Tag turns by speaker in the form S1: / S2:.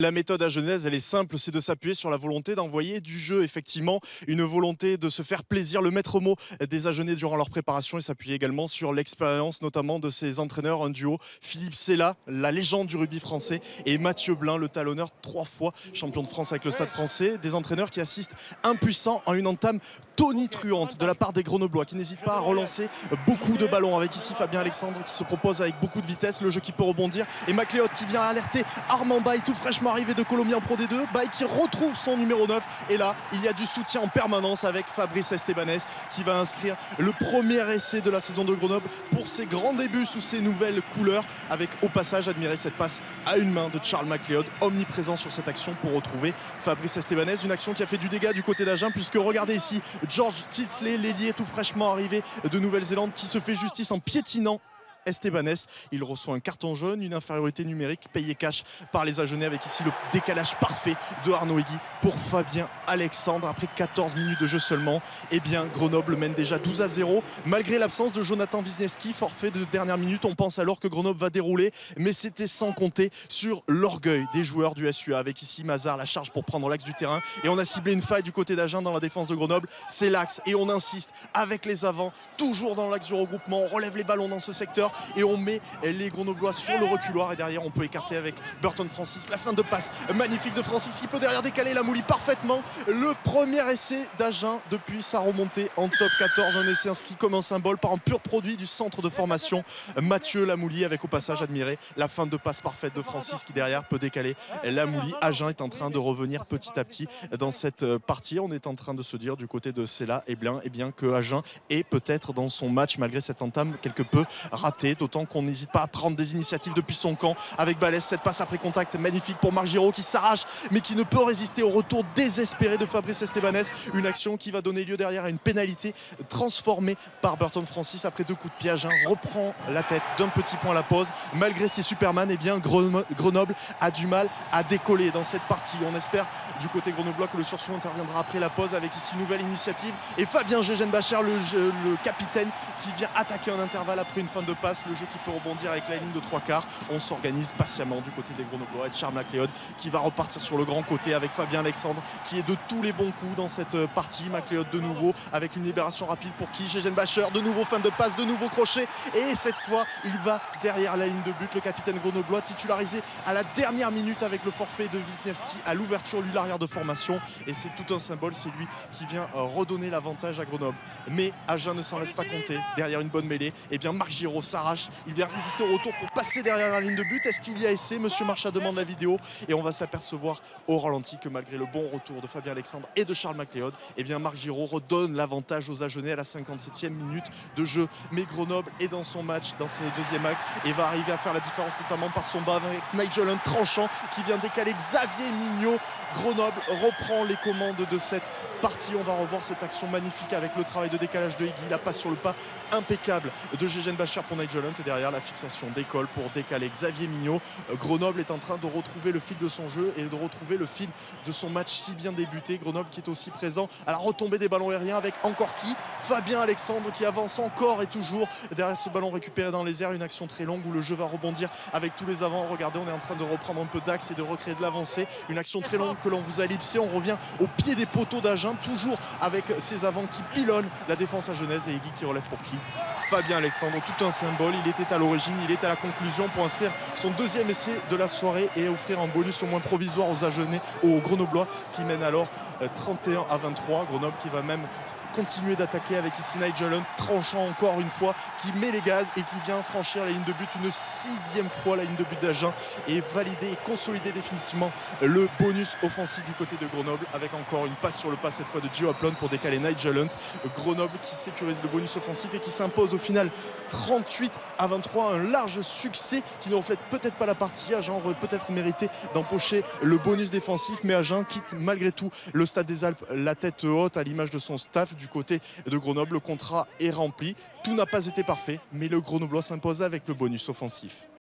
S1: La méthode à Genèse, elle est simple, c'est de s'appuyer sur la volonté d'envoyer du jeu, effectivement, une volonté de se faire plaisir. Le maître mot des Agenais durant leur préparation et s'appuyer également sur l'expérience, notamment de ses entraîneurs, un duo, Philippe Sella, la légende du rugby français, et Mathieu Blin, le talonneur, 3 fois champion de France avec le Stade français. Des entraîneurs qui assistent impuissants en une entame tonitruante de la part des Grenoblois, qui n'hésitent pas à relancer beaucoup de ballons, avec ici Fabien Alexandre qui se propose avec beaucoup de vitesse, le jeu qui peut rebondir, et McLeod qui vient alerter Armand Baye, tout fraîchement arrivé de Colombie en Pro D2. Baye qui retrouve son numéro 9, et là il y a du soutien en permanence avec Fabrice Estebanès qui va inscrire le premier essai de la saison de Grenoble pour ses grands débuts sous ses nouvelles couleurs, avec au passage admirer cette passe à une main de Charles McLeod, omniprésent sur cette action pour retrouver Fabrice Estebanès. Une action qui a fait du dégât du côté d'Agen, puisque regardez ici George Tisley, l'ailier tout fraîchement arrivé de Nouvelle-Zélande, qui se fait justice en piétinant Estebanès. Il reçoit un carton jaune, une infériorité numérique payée cash par les Agenais, avec ici le décalage parfait de Arnaud Hegui pour Fabien Alexandre. Après 14 minutes de jeu seulement, eh bien Grenoble mène déjà 12-0 malgré l'absence de Jonathan Wisniewski, forfait de dernière minute. On pense alors que Grenoble va dérouler, mais c'était sans compter sur l'orgueil des joueurs du SUA, avec ici Mazar, la charge pour prendre l'axe du terrain, et on a ciblé une faille du côté d'Agen dans la défense de Grenoble. C'est l'axe et on insiste avec les avants, toujours dans l'axe du regroupement. On relève les ballons dans ce secteur et on met les Grenoblois sur le reculoir, et derrière on peut écarter avec Burton Francis. La fin de passe magnifique de Francis qui peut derrière décaler la Mouly parfaitement. Le premier essai d'Agen depuis sa remontée en top 14, un essai inscrit comme un symbole par un pur produit du centre de formation Mathieu Lamouly, avec au passage admiré la fin de passe parfaite de Francis qui derrière peut décaler Lamouly. Agen est en train de revenir petit à petit dans cette partie. On est en train de se dire du côté de Sella et Blin, eh bien que Agen est peut-être dans son match malgré cette entame quelque peu ratée, d'autant qu'on n'hésite pas à prendre des initiatives depuis son camp avec Balès. Cette passe après contact magnifique pour Marc Giraud qui s'arrache mais qui ne peut résister au retour désespéré de Fabrice Estebanès. Une action qui va donner lieu derrière à une pénalité transformée par Burton Francis après 2 coups de pied. Agen reprend la tête d'un petit point à la pause. Malgré ses Superman, eh bien Grenoble a du mal à décoller dans cette partie. On espère du côté grenoblois que le sursaut interviendra après la pause, avec ici une nouvelle initiative et Fabien Gégenbacher, le capitaine, qui vient attaquer en intervalle après une fin de passe. Le jeu qui peut rebondir avec la ligne de 3/4. On s'organise patiemment du côté des Grenoblois, et Charles McLeod qui va repartir sur le grand côté avec Fabien Alexandre qui est de tous les bons coups dans cette partie. McLeod de nouveau avec une libération rapide pour qui Gégenbacher, de nouveau fin de passe, de nouveau crochet, et cette fois il va derrière la ligne de but. Le capitaine grenoblois titularisé à la dernière minute avec le forfait de Wisniewski à l'ouverture, lui l'arrière de formation, et c'est tout un symbole. C'est lui qui vient redonner l'avantage à Grenoble, mais Agen ne s'en laisse pas compter. Derrière une bonne mêlée, et bien Marc Giraud s'arrache, il vient résister au retour pour passer derrière la ligne de but. Est-ce qu'il y a essai? Monsieur Marchal demande la vidéo, et on va s'apercevoir au ralenti que malgré le bon retour de Fabien Alexandre et de Charles McLeod, et bien Marc Giraud redonne l'avantage aux Agenais à la 57e minute de jeu. Mais Grenoble est dans son match, dans ce deuxième acte, et va arriver à faire la différence, notamment par son bas avec Nigel Hunt tranchant qui vient décaler Xavier Mignot. Grenoble reprend les commandes de cette partie. On va revoir cette action magnifique avec le travail de décalage de Hegui, la passe sur le pas impeccable de Gégenbacher pour Nigel Hunt, et derrière la fixation d'école pour décaler Xavier Mignot. Grenoble est en train de retrouver le fil de son jeu et de retrouver le fil de son match si bien débuté. Grenoble qui est aussi présent à la retombée des ballons aériens avec encore qui Fabien Alexandre qui avance encore et toujours derrière ce ballon récupéré dans les airs. Une action très longue où le jeu va rebondir avec tous les avants. Regardez, on est en train de reprendre un peu d'axe et de recréer de l'avancée. Une action très longue que l'on vous a ellipsée. On revient au pied des poteaux d'Agen, toujours avec ses avants qui pilonnent la défense agenaise, et Hegui qui relève pour qui Fabien Alexandre. Tout un symbole, il était à l'origine, il est à la conclusion pour inscrire son deuxième essai de la soirée et offrir un bonus au moins provisoire aux Agenais, aux Grenoblois qui mènent alors 31-23. Grenoble qui va même continuer d'attaquer avec ici Nigel Hunt tranchant encore une fois, qui met les gaz et qui vient franchir la ligne de but une 6e fois, la ligne de but d'Agen, et valider et consolider définitivement le bonus offensif du côté de Grenoble, avec encore une passe sur le pas cette fois de Gio Aplon pour décaler Nigel Hunt. Grenoble qui sécurise le bonus offensif et qui s'impose au final 38-23, un large succès qui ne reflète peut-être pas la partie. Agen aurait peut-être mérité d'empocher le bonus défensif, mais Agen quitte malgré tout le Stade des Alpes la tête haute, à l'image de son staff. Du côté de Grenoble, le contrat est rempli, tout n'a pas été parfait, mais le Grenoblois s'impose avec le bonus offensif.